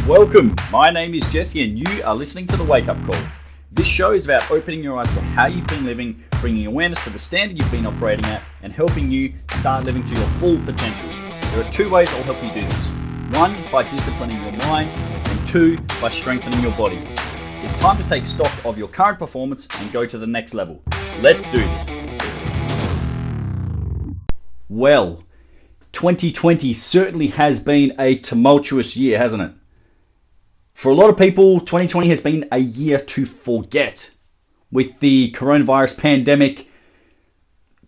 Welcome, my name is Jesse and you are listening to The Wake Up Call. This show is about opening your eyes to how you've been living, bringing awareness to the standard you've been operating at, and helping you start living to your full potential. There are two ways I'll help you do this. One, by disciplining your mind, and two, by strengthening your body. It's time to take stock of your current performance and go to the next level. Let's do this. Well, 2020 certainly has been a tumultuous year, hasn't it? For a lot of people, 2020 has been a year to forget. With the coronavirus pandemic,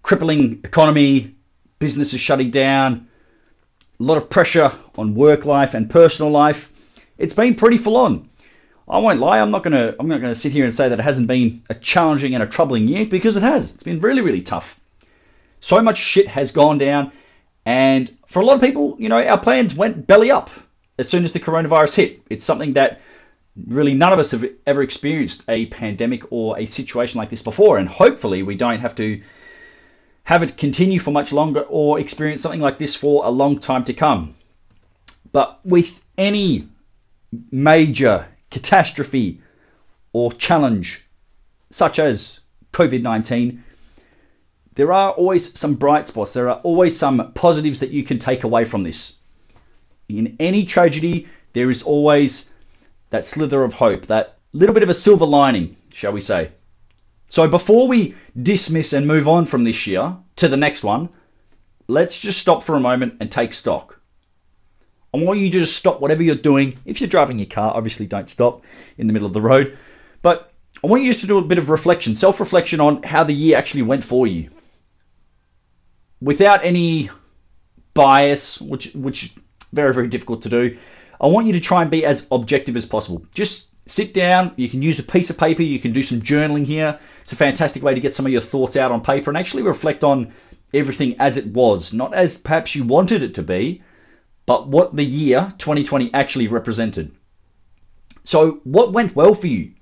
crippling economy, businesses shutting down, a lot of pressure on work life and personal life, it's been pretty full on. I won't lie, I'm not gonna sit here and say that it hasn't been a challenging and a troubling year, because it has. It's been really, really tough. So much shit has gone down, and for a lot of people, our plans went belly up as soon as the coronavirus hit. It's something that really none of us have ever experienced, a pandemic or a situation like this before, and hopefully we don't have to have it continue for much longer or experience something like this for a long time to come. But with any major catastrophe or challenge, such as COVID-19, there are always some bright spots. There are always some positives that you can take away from this. In any tragedy, there is always that slither of hope, that little bit of a silver lining, shall we say. So before we dismiss and move on from this year to the next one, let's just stop for a moment and take stock. I want you to just stop whatever you're doing. If you're driving your car, obviously don't stop in the middle of the road. But I want you just to do a bit of reflection, self-reflection on how the year actually went for you. Without any bias, which very, very difficult to do. I want you to try and be as objective as possible. Just sit down. You can use a piece of paper. You can do some journaling here. It's a fantastic way to get some of your thoughts out on paper and actually reflect on everything as it was. Not as perhaps you wanted it to be, but what the year 2020 actually represented. So what went well for you?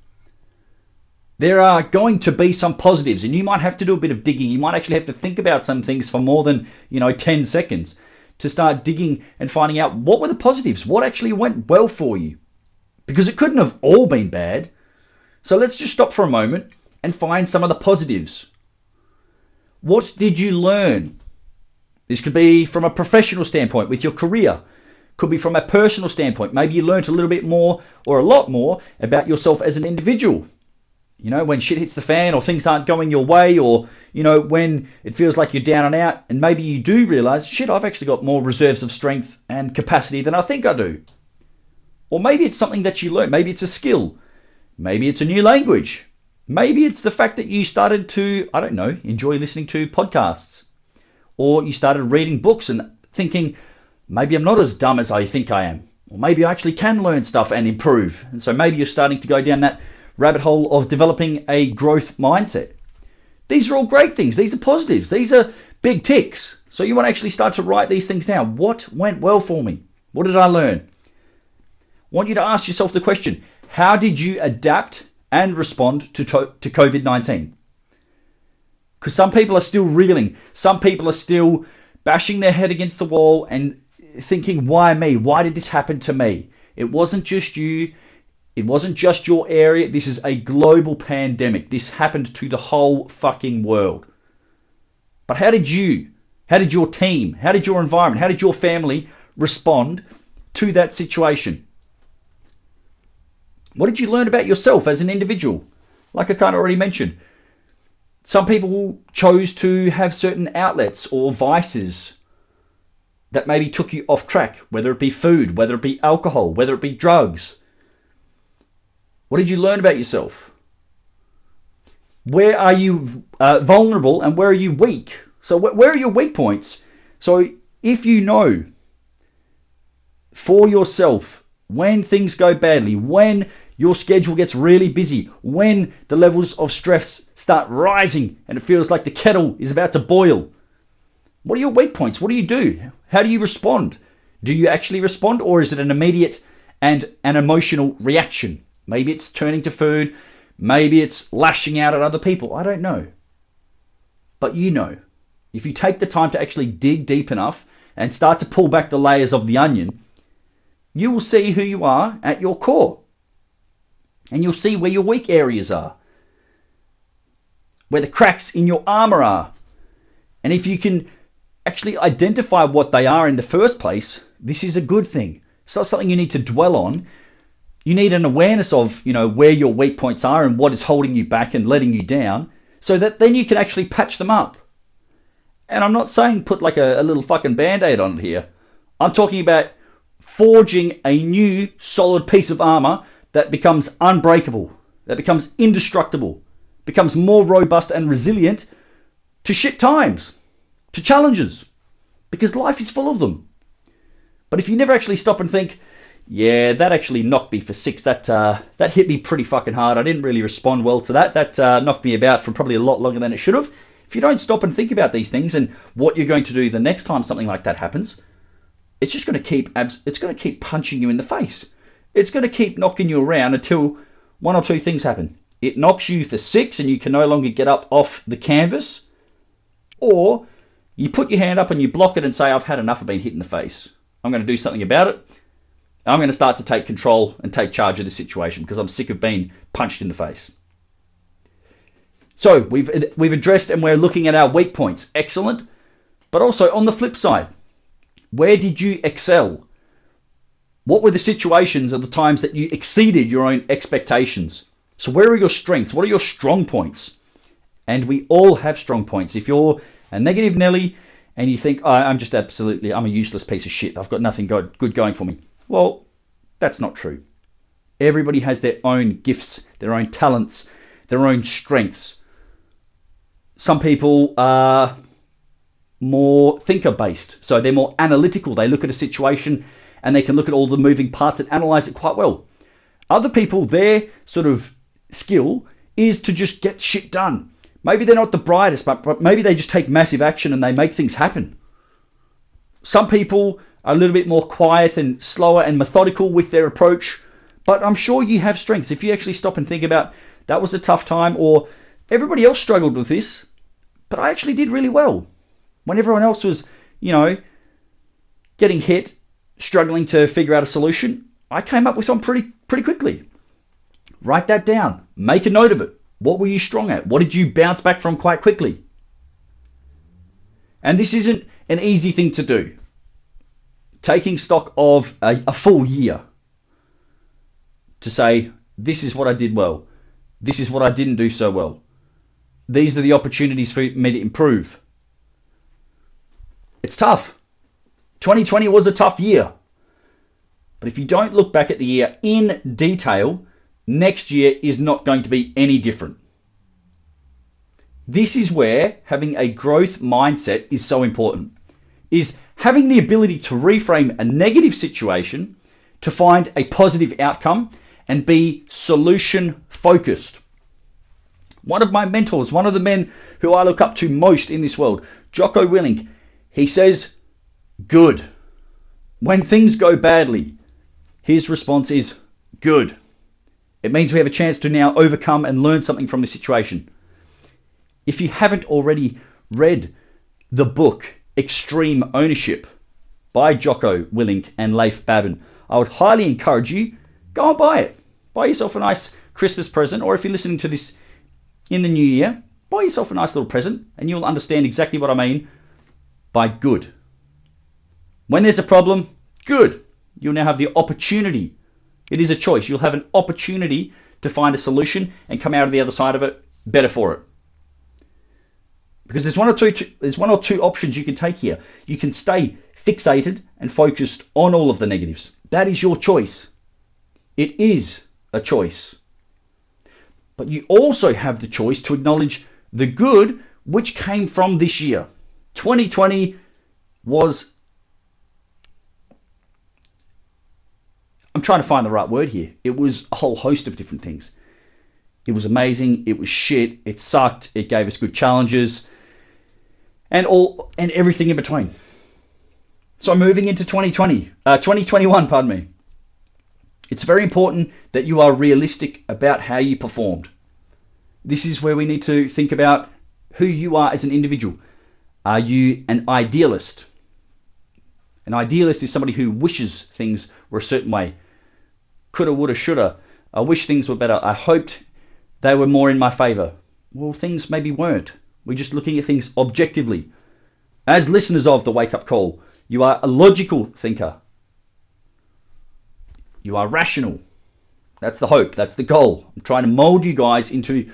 There are going to be some positives, and you might have to do a bit of digging. You might actually have to think about some things for more than 10 seconds. To start digging and finding out what were the positives, what actually went well for you. Because it couldn't have all been bad. So let's just stop for a moment and find some of the positives. What did you learn? This could be from a professional standpoint with your career. Could be from a personal standpoint. Maybe you learned a little bit more or a lot more about yourself as an individual. When shit hits the fan or things aren't going your way, or, when it feels like you're down and out, and maybe you do realize, shit, I've actually got more reserves of strength and capacity than I think I do. Or maybe it's something that you learn. Maybe it's a skill. Maybe it's a new language. Maybe it's the fact that you started to, enjoy listening to podcasts. Or you started reading books and thinking, maybe I'm not as dumb as I think I am. Or maybe I actually can learn stuff and improve. And so maybe you're starting to go down that rabbit hole of developing a growth mindset. These are all great things. These are positives. These are big ticks. So you want to actually start to write these things down. What went well for me? What did I learn? I want you to ask yourself the question, how did you adapt and respond to COVID-19? Because some people are still reeling. Some people are still bashing their head against the wall and thinking, why me? Why did this happen to me? It wasn't just you. It wasn't just your area. This is a global pandemic. This happened to the whole fucking world. But how did your team, how did your environment, how did your family respond to that situation? What did you learn about yourself as an individual? Like I kind of already mentioned, some people chose to have certain outlets or vices that maybe took you off track, whether it be food, whether it be alcohol, whether it be drugs. What did you learn about yourself? Where are you vulnerable and where are you weak? So where are your weak points? So if you know for yourself when things go badly, when your schedule gets really busy, when the levels of stress start rising and it feels like the kettle is about to boil, what are your weak points? What do you do? How do you respond? Do you actually respond, or is it an immediate and an emotional reaction? Maybe it's turning to food. Maybe it's lashing out at other people. I don't know. But if you take the time to actually dig deep enough and start to pull back the layers of the onion, you will see who you are at your core. And you'll see where your weak areas are, where the cracks in your armor are. And if you can actually identify what they are in the first place, this is a good thing. It's not something you need to dwell on. You need an awareness of, where your weak points are and what is holding you back and letting you down, so that then you can actually patch them up. And I'm not saying put like a little fucking band-aid on it here. I'm talking about forging a new solid piece of armor that becomes unbreakable, that becomes indestructible, becomes more robust and resilient to shit times, to challenges, because life is full of them. But if you never actually stop and think, yeah, that actually knocked me for six, that hit me pretty fucking hard, I didn't really respond well to that knocked me about for probably a lot longer than it should have. If you don't stop and think about these things and what you're going to do the next time something like that happens, it's just going to keep punching you in the face. It's going to keep knocking you around until one or two things happen. It knocks you for six and you can no longer get up off the canvas, or you put your hand up and you block it and say, I've had enough of being hit in the face. I'm going to do something about it. I'm going to start to take control and take charge of the situation because I'm sick of being punched in the face. So we've addressed and we're looking at our weak points. Excellent. But also on the flip side, where did you excel? What were the situations or the times that you exceeded your own expectations? So where are your strengths? What are your strong points? And we all have strong points. If you're a negative Nelly and you think, I'm a useless piece of shit, I've got nothing good going for me. Well, that's not true. Everybody has their own gifts, their own talents, their own strengths. Some people are more thinker-based, so they're more analytical. They look at a situation and they can look at all the moving parts and analyze it quite well. Other people, their sort of skill is to just get shit done. Maybe they're not the brightest, but maybe they just take massive action and they make things happen. Some people are a little bit more quiet and slower and methodical with their approach, but I'm sure you have strengths. If you actually stop and think about, that was a tough time, or everybody else struggled with this, but I actually did really well. When everyone else was, getting hit, struggling to figure out a solution, I came up with one pretty quickly. Write that down. Make a note of it. What were you strong at? What did you bounce back from quite quickly? And this isn't an easy thing to do. Taking stock of a full year to say, this is what I did well. This is what I didn't do so well. These are the opportunities for me to improve. It's tough. 2020 was a tough year. But if you don't look back at the year in detail, next year is not going to be any different. This is where having a growth mindset is so important. Is having the ability to reframe a negative situation to find a positive outcome and be solution focused. One of my mentors, one of the men who I look up to most in this world, Jocko Willink, he says, good. When things go badly, his response is good. It means we have a chance to now overcome and learn something from the situation. If you haven't already read the book Extreme Ownership by Jocko Willink and Leif Babin, I would highly encourage you, go and buy it. Buy yourself a nice Christmas present, or if you're listening to this in the new year, buy yourself a nice little present and you'll understand exactly what I mean by good. When there's a problem, good. You'll now have the opportunity. It is a choice. You'll have an opportunity to find a solution and come out of the other side of it better for it. Because there's one or two options you can take here. You can stay fixated and focused on all of the negatives. That is your choice. It is a choice. But you also have the choice to acknowledge the good which came from this year. 2020 was, I'm trying to find the right word here. It was a whole host of different things. It was amazing. It was shit. It sucked. It gave us good challenges and everything in between. So moving into 2021, pardon me. It's very important that you are realistic about how you performed. This is where we need to think about who you are as an individual. Are you an idealist? An idealist is somebody who wishes things were a certain way. Coulda, woulda, shoulda. I wish things were better. I hoped they were more in my favor. Well, things maybe weren't. We're just looking at things objectively. As listeners of the Wake Up Call, you are a logical thinker. You are rational. That's the hope. That's the goal. I'm trying to mold you guys into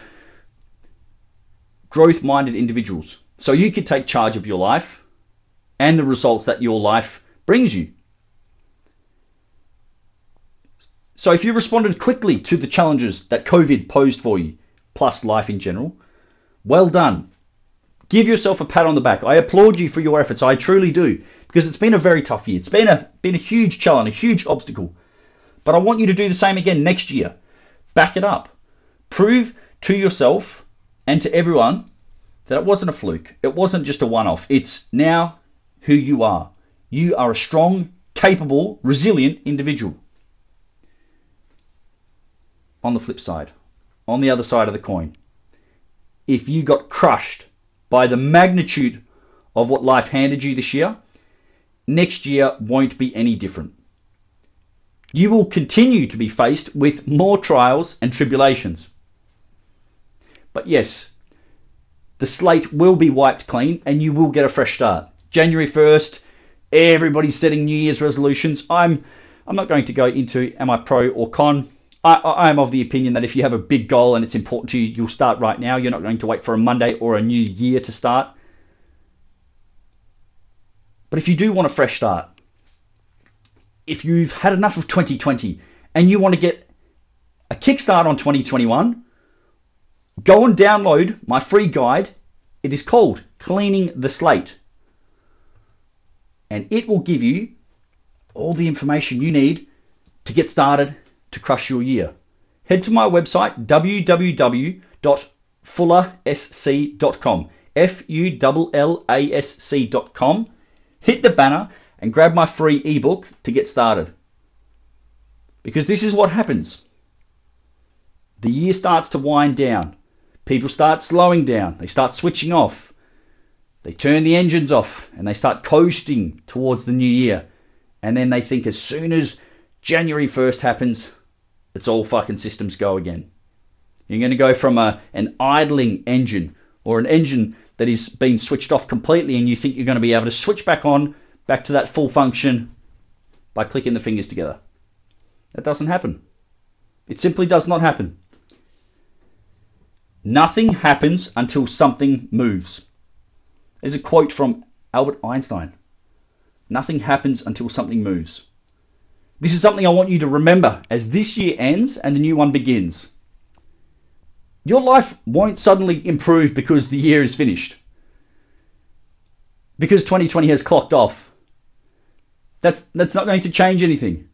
growth-minded individuals so you can take charge of your life and the results that your life brings you. So if you responded quickly to the challenges that COVID posed for you, plus life in general, well done. Give yourself a pat on the back. I applaud you for your efforts. I truly do, because it's been a very tough year. It's been a huge challenge, a huge obstacle. But I want you to do the same again next year. Back it up. Prove to yourself and to everyone that it wasn't a fluke. It wasn't just a one-off. It's now who you are. You are a strong, capable, resilient individual. On the flip side, on the other side of the coin, if you got crushed by the magnitude of what life handed you this year, next year won't be any different. You will continue to be faced with more trials and tribulations. But yes, the slate will be wiped clean and you will get a fresh start. January 1st, everybody's setting New Year's resolutions. I'm not going to go into am I pro or con. I am of the opinion that if you have a big goal and it's important to you, you'll start right now. You're not going to wait for a Monday or a new year to start. But if you do want a fresh start, if you've had enough of 2020 and you want to get a kickstart on 2021, go and download my free guide. It is called Cleaning the Slate. And it will give you all the information you need to get started to crush your year. Head to my website, www.fullasc.com, fullasc.com. Hit the banner and grab my free ebook to get started. Because this is what happens. The year starts to wind down. People start slowing down. They start switching off. They turn the engines off and they start coasting towards the new year. And then they think as soon as January 1st happens, it's all fucking systems go again. You're going to go from an idling engine or an engine that is being switched off completely, and you think you're going to be able to switch back on, back to that full function by clicking the fingers together. That doesn't happen. It simply does not happen. Nothing happens until something moves. There's a quote from Albert Einstein. Nothing happens until something moves. This is something I want you to remember as this year ends and the new one begins. Your life won't suddenly improve because the year is finished. Because 2020 has clocked off. That's not going to change anything.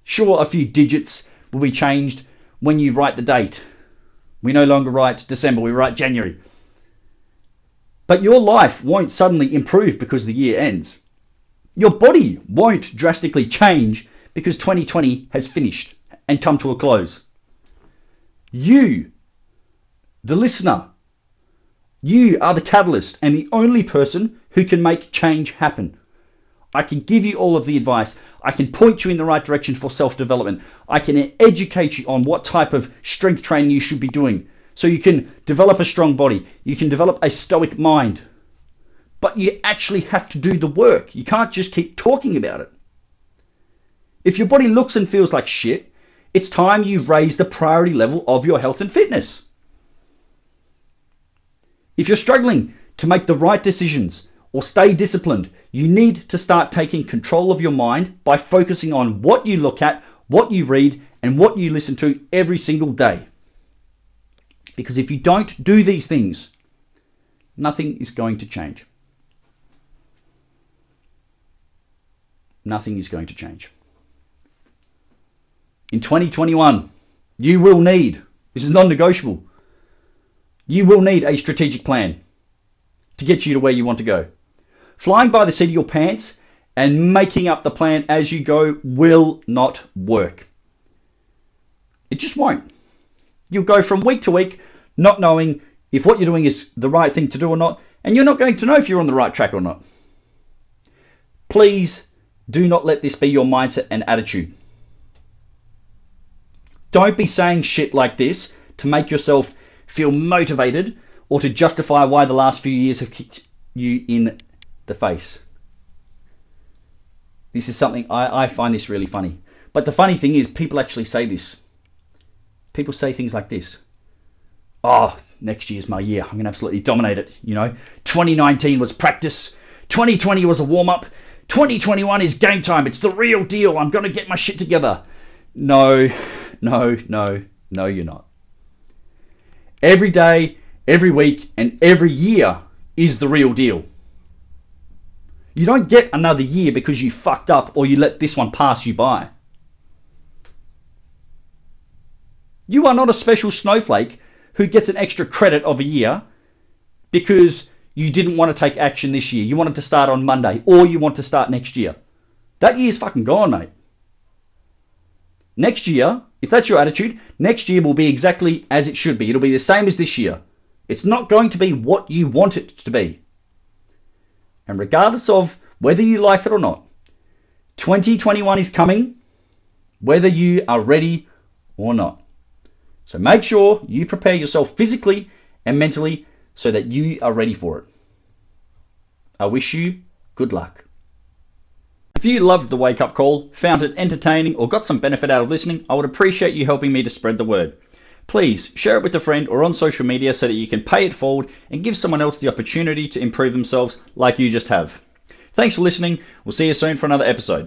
Sure, a few digits will be changed when you write the date. We no longer write December, we write January. But your life won't suddenly improve because the year ends. Your body won't drastically change because 2020 has finished and come to a close. You, the listener, you are the catalyst and the only person who can make change happen. I can give you all of the advice. I can point you in the right direction for self-development. I can educate you on what type of strength training you should be doing so you can develop a strong body. You can develop a stoic mind. But you actually have to do the work. You can't just keep talking about it. If your body looks and feels like shit, it's time you raise the priority level of your health and fitness. If you're struggling to make the right decisions or stay disciplined, you need to start taking control of your mind by focusing on what you look at, what you read, and what you listen to every single day. Because if you don't do these things, nothing is going to change. Nothing is going to change. In 2021, you will need, this is non-negotiable, you will need a strategic plan to get you to where you want to go. Flying by the seat of your pants and making up the plan as you go will not work. It just won't. You'll go from week to week not knowing if what you're doing is the right thing to do or not, and you're not going to know if you're on the right track or not. Please do not let this be your mindset and attitude. Don't be saying shit like this to make yourself feel motivated or to justify why the last few years have kicked you in the face. This is something I find this really funny. But the funny thing is, people actually say this. People say things like this. Oh, next year's my year. I'm going to absolutely dominate it. 2019 was practice. 2020 was a warm-up. 2021 is game time. It's the real deal. I'm going to get my shit together. No, you're not. Every day, every week, and every year is the real deal. You don't get another year because you fucked up or you let this one pass you by. You are not a special snowflake who gets an extra credit of a year because you didn't want to take action this year. You wanted to start on Monday or you want to start next year. That year's fucking gone, mate. Next year, if that's your attitude, next year will be exactly as it should be. It'll be the same as this year. It's not going to be what you want it to be. And regardless of whether you like it or not, 2021 is coming, whether you are ready or not. So make sure you prepare yourself physically and mentally so that you are ready for it. I wish you good luck. If you loved the Wake Up Call, found it entertaining, or got some benefit out of listening, I would appreciate you helping me to spread the word. Please share it with a friend or on social media so that you can pay it forward and give someone else the opportunity to improve themselves like you just have. Thanks for listening. We'll see you soon for another episode.